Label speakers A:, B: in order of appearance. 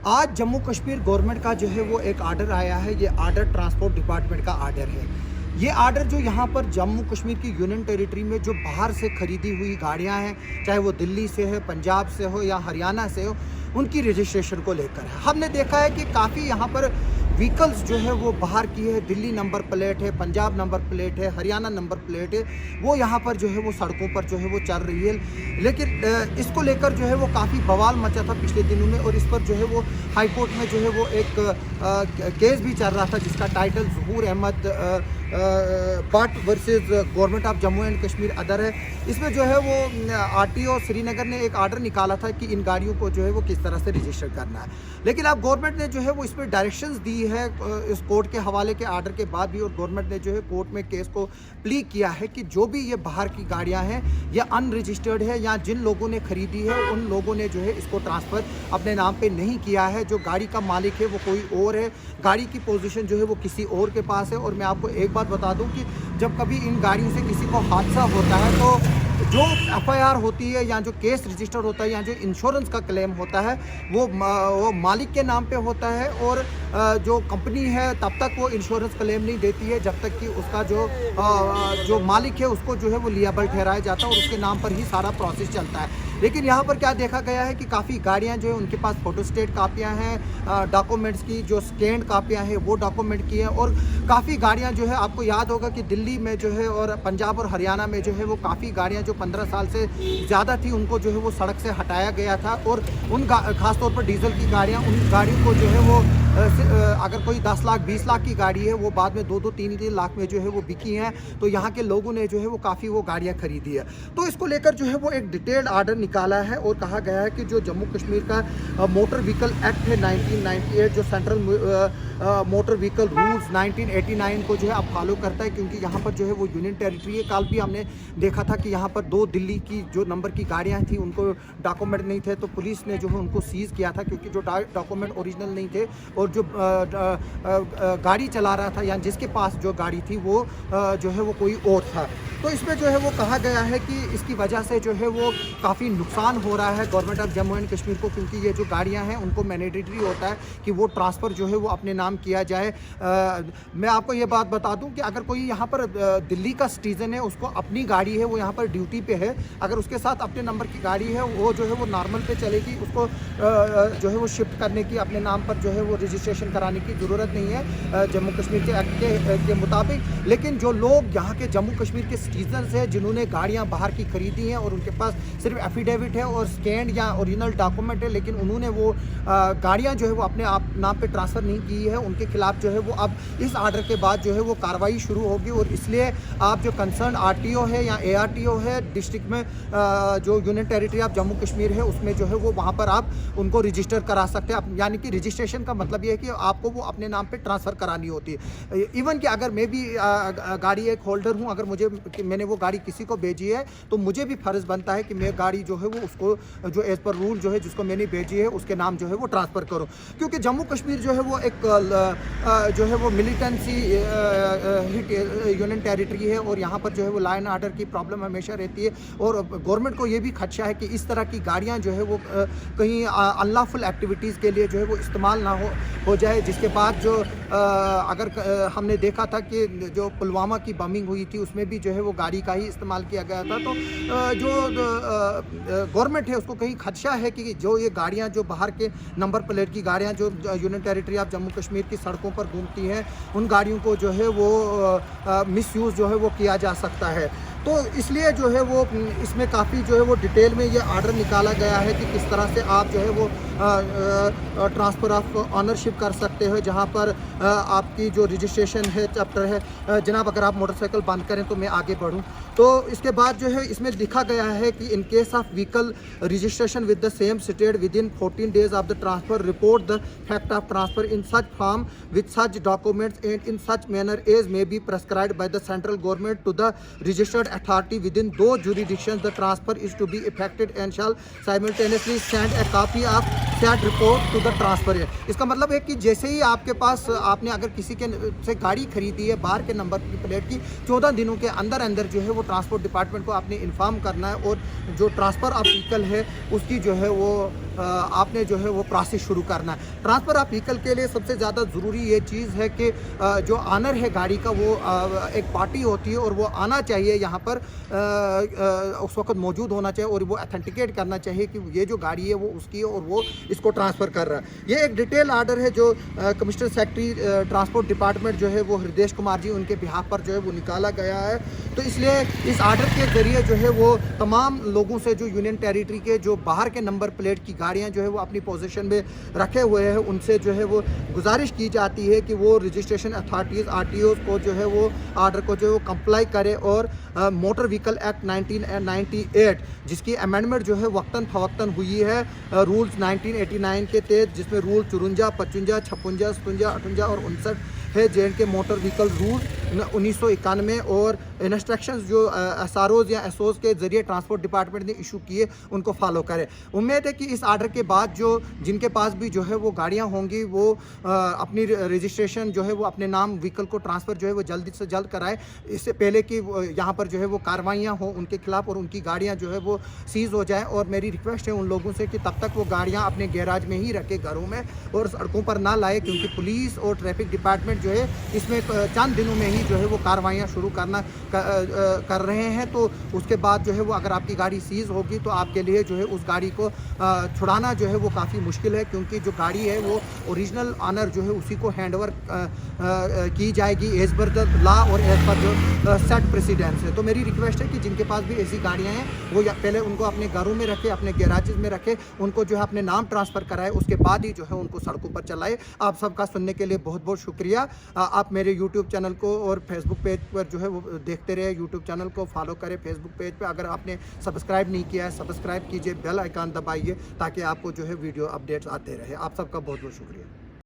A: आज जम्मू कश्मीर गवर्नमेंट का जो है वो एक आर्डर आया है। ये आर्डर ट्रांसपोर्ट डिपार्टमेंट का आर्डर है। ये आर्डर जो यहाँ पर जम्मू कश्मीर की यूनियन टेरिटरी में जो बाहर से खरीदी हुई गाड़ियाँ हैं, चाहे वो दिल्ली से है, पंजाब से हो या हरियाणा से हो, उनकी रजिस्ट्रेशन को लेकर है। हमने देखा है कि काफ़ी यहाँ पर व्हीकल्स जो है वो बाहर की है, दिल्ली नंबर प्लेट है, पंजाब नंबर प्लेट है, हरियाणा नंबर प्लेट है, वो यहाँ पर जो है वो सड़कों पर जो है वो चल रही है। लेकिन इसको लेकर जो है वो काफ़ी बवाल मचा था पिछले दिनों में, और इस पर जो है वो हाई कोर्ट में जो है वो एक केस भी चल रहा था जिसका title Zahoor Ahmad Butt versus government of Jammu and Kashmir other है। इसमें जो है वो आरटीओ श्रीनगर ने एक आर्डर निकाला था कि इन गाड़ियों को जो है वो किस तरह से रजिस्टर करना है। लेकिन अब गवर्नमेंट ने जो है वो इस पर डायरेक्शंस दी है इस कोर्ट के हवाले के आर्डर के बाद भी, और गवर्नमेंट ने जो है कोर्ट में केस को प्ली किया है कि जो भी ये बाहर की गाड़ियाँ हैं या अनरजिस्टर्ड है या जिन लोगों ने खरीदी है उन लोगों ने जो है इसको ट्रांसफ़र अपने नाम पे नहीं किया है। जो गाड़ी का मालिक है वो कोई और है, गाड़ी की पोजीशन जो है वो किसी और के पास है। और मैं आपको एक बात बता दूं कि जब कभी इन गाड़ियों से किसी को हादसा होता है तो जो एफआईआर होती है या जो केस रजिस्टर होता है या जो इंश्योरेंस का क्लेम होता है वो मालिक के नाम पे होता है, और जो कंपनी है तब तक वो इंश्योरेंस क्लेम नहीं देती है जब तक कि उसका जो मालिक है उसको जो है वो लिएबल ठहराया जाता है और उसके नाम पर ही सारा प्रोसेस चलता है। लेकिन यहाँ पर क्या देखा गया है कि काफ़ी गाड़ियाँ जो है उनके पास फोटोस्टेट कापियाँ हैं, डॉक्यूमेंट्स की जो स्कैंड कापियाँ हैं वो डॉक्यूमेंट की हैं, और काफ़ी गाड़ियाँ जो है आपको याद होगा कि दिल्ली में जो है और पंजाब और हरियाणा में जो है वो काफ़ी गाड़ियाँ जो 15 साल से ज़्यादा थी उनको जो है वो सड़क से हटाया गया था। और उन खासतौर पर डीजल की गाड़ियाँ, उन गाड़ियों को जो है वो अगर कोई 10 लाख 20 लाख की गाड़ी है वो बाद में 2-2 3-3 लाख में जो है वो बिकी हैं। तो यहाँ के लोगों ने जो है वो काफ़ी वो गाड़ियाँ खरीदी है। तो इसको लेकर जो है वो एक डिटेल्ड आर्डर निकाला है और कहा गया है कि जो जम्मू कश्मीर का मोटर व्हीकल एक्ट है 1998, जो सेंट्रल मोटर व्हीकल रूल्स 1989 को जो है अब फॉलो करता है, क्योंकि यहाँ पर जो है वो यूनियन टेरिटरी है। कल भी हमने देखा था कि यहाँ पर 2 दिल्ली की जो नंबर की गाड़ियाँ थी उनको डॉक्यूमेंट नहीं थे, तो पुलिस ने जो है उनको सीज़ किया था, क्योंकि जो डॉक्यूमेंट ओरिजिनल नहीं थे और जो गाड़ी चला रहा था या जिसके पास जो गाड़ी थी वो जो है वो कोई और था। तो इसमें जो है वो कहा गया है कि इसकी वजह से जो है वो काफ़ी नुकसान हो रहा है government of Jammu and Kashmir को, क्योंकि ये जो गाड़ियां हैं उनको मैंडेटरी होता है कि वो ट्रांसफ़र जो है वो अपने नाम किया जाए। मैं आपको ये बात बता दूं कि अगर कोई यहाँ पर दिल्ली का सिटीज़न है, उसको अपनी गाड़ी है, वो यहाँ पर ड्यूटी पे है, अगर उसके साथ अपने नंबर की गाड़ी है वो जो है वो नॉर्मल पे चलेगी, उसको जो है वो शिफ्ट करने की अपने नाम पर जो है वो रजिस्ट्रेशन कराने की ज़रूरत नहीं है जम्मू कश्मीर के एक्ट के मुताबिक। लेकिन जो लोग यहाँ के जम्मू कश्मीर के सिटीजन्स हैं जिन्होंने गाड़ियाँ बाहर की खरीदी हैं और उनके पास सिर्फ एफिडेविट है और स्कैंड या ओरिजिनल डॉक्यूमेंट है, लेकिन उन्होंने वो गाड़ियाँ जो है वो अपने आप नाम पे ट्रांसफ़र नहीं की है, उनके खिलाफ जो है वो अब इस आर्डर के बाद जो है वो कार्रवाई शुरू होगी। और इसलिए आप जो कंसर्न आरटीओ है या एआरटीओ है डिस्ट्रिक्ट में जो union territory of Jammu Kashmir है उसमें जो है वो वहाँ पर आप उनको रजिस्टर करा सकते हैं। यानी कि रजिस्ट्रेशन का मतलब ये है कि आपको वो अपने नाम पे ट्रांसफ़र करानी होती है। इवन कि अगर मैं भी गाड़ी एक होल्डर हूँ, अगर मैंने वो गाड़ी किसी को भेजी है तो मुझे भी फ़र्ज़ बनता है कि मैं गाड़ी जो है वो उसको जो एज़ पर रूल जो है जिसको मैंने भेजी है उसके नाम जो है वो ट्रांसफ़र करो, क्योंकि जम्मू कश्मीर जो है वो एक जो है वो मिलिटेंसी यूनियन टेरिटरी है और यहाँ पर जो है वो लॉ एंड ऑर्डर की प्रॉब्लम हमेशा रहती है। और गवर्नमेंट को ये भी खदशा है कि इस तरह की गाड़ियाँ जो है वो कहीं अनलॉफुल एक्टिविटीज़ के लिए जो है वो इस्तेमाल ना हो जाए। जिसके बाद जो अगर हमने देखा था कि जो पुलवामा की बमिंग हुई थी उसमें भी जो है वो गाड़ी का ही इस्तेमाल किया गया था। तो जो गवर्नमेंट है उसको कहीं खदशा है कि जो ये गाड़ियाँ जो बाहर के नंबर प्लेट की गाड़ियाँ जो union territory of Jammu Kashmir की सड़कों पर घूमती हैं उन गाड़ियों को जो है वो मिसयूज़ जो है वो किया जा सकता है। तो इसलिए जो है वो इसमें काफ़ी जो है वो डिटेल में ये आर्डर निकाला गया है कि किस तरह से आप जो है वो ट्रांसफ़र ऑफ ऑनरशिप कर सकते हो, जहाँ पर आपकी जो रजिस्ट्रेशन है चैप्टर है। जनाब अगर आप मोटरसाइकिल बंद करें तो मैं आगे बढ़ूँ। तो इसके बाद जो है इसमें लिखा गया है कि in case of vehicle registration with the same state within 14 days of the transfer report the fact of transfer in such form with such documents and in such manner as may be prescribed by the central government to the registered authority within those jurisdictions the transfer is to be effected and shall simultaneously send a copy of said report to the transferor। इसका मतलब है कि जैसे ही आपके पास आपने अगर किसी के से गाड़ी खरीदी है बाहर के नंबर की प्लेट की 14 दिनों के अंदर अंदर जो है वो ट्रांसपोर्ट डिपार्टमेंट को आपने इन्फॉर्म करना है और जो ट्रांसफ़र ऑफ व्हीकल है उसकी जो है वो आपने जो है वो प्रोसेस शुरू करना है। ट्रांसफ़र ऑफ व्हीकल के लिए सबसे ज़्यादा ज़रूरी ये चीज़ है कि जो ऑनर है गाड़ी का वो एक पार्टी होती है और वो आना चाहिए यहाँ पर, उस वक्त मौजूद होना चाहिए और वो अथेंटिकेट करना चाहिए कि ये जो गाड़ी है वो उसकी है और वो इसको ट्रांसफ़र कर रहा है। ये एक डिटेल आर्डर है जो कमिश्नर सेक्रेटरी ट्रांसपोर्ट डिपार्टमेंट जो है वो हृदय कुमार जी उनके बिहाफ पर जो है वो निकाला गया है। तो इसलिए इस आर्डर के ज़रिए जो है वो तमाम लोगों से जो यूनियन टेरिटरी के जो बाहर के नंबर प्लेट की गाड़ियाँ जो है वो अपनी पोजीशन में रखे हुए हैं उनसे जो है वो गुजारिश की जाती है कि वो रजिस्ट्रेशन अथॉरिटीज़ RTOs को जो है वो आर्डर को जो है वो कंप्लाई करे और मोटर व्हीकल एक्ट 1998 जिसकी अमेंडमेंट जो है वक्तन फवक्तन हुई है रूल्स 1989 के तहत, जिसमें रूल 54, 55, 56, 57, 58 और 59 है JNK मोटर व्हीकल रूल 1991 और इंस्ट्रक्शंस जो SROs या SOs के ज़रिए ट्रांसपोर्ट डिपार्टमेंट ने इशू किए उनको फॉलो करें। उम्मीद है कि इस आर्डर के बाद जो जिनके पास भी जो है वो गाड़ियां होंगी वो अपनी रजिस्ट्रेशन जो है वो अपने नाम व्हीकल को ट्रांसफ़र जो है वो जल्दी से जल्द कराए, इससे पहले कि यहाँ पर जो है वो कार्रवाइयाँ हों उनके खिलाफ़ और उनकी गाड़ियाँ जो है वो सीज़ हो जाएँ। और मेरी रिक्वेस्ट है उन लोगों से कि तब तक वो गाड़ियाँ अपने गैराज में ही रखें, घरों में और सड़कों पर ना लाए, क्योंकि पुलिस और ट्रैफिक डिपार्टमेंट जो है इसमें चंद दिनों में ही जो है वो कार्रवाइयाँ शुरू कर रहे हैं। तो उसके बाद जो है वो अगर आपकी गाड़ी सीज़ होगी तो आपके लिए जो है उस गाड़ी को छुड़ाना जो है वो काफ़ी मुश्किल है, क्योंकि जो गाड़ी है वो ओरिजिनल ऑनर जो है उसी को हैंडओवर की जाएगी एज़ पर द लॉ और एज़ पर जो सेट प्रेसिडेंस है। तो मेरी रिक्वेस्ट है कि जिनके पास भी ऐसी गाड़ियाँ हैं वो पहले उनको अपने घरों में रखें, अपने गैराजेस में रखें, उनको जो है अपने नाम ट्रांसफ़र कराए, उसके बाद ही जो है उनको सड़कों पर चलाए। आप सबका सुनने के लिए बहुत बहुत शुक्रिया। आप मेरे यूट्यूब चैनल को और फेसबुक पेज पर जो है वो देखते रहे, यूट्यूब चैनल को फॉलो करें, फेसबुक पेज पे अगर आपने सब्सक्राइब नहीं किया है सब्सक्राइब कीजिए, बेल आइकन दबाइए ताकि आपको जो है वीडियो अपडेट्स आते रहे। आप सबका बहुत बहुत शुक्रिया।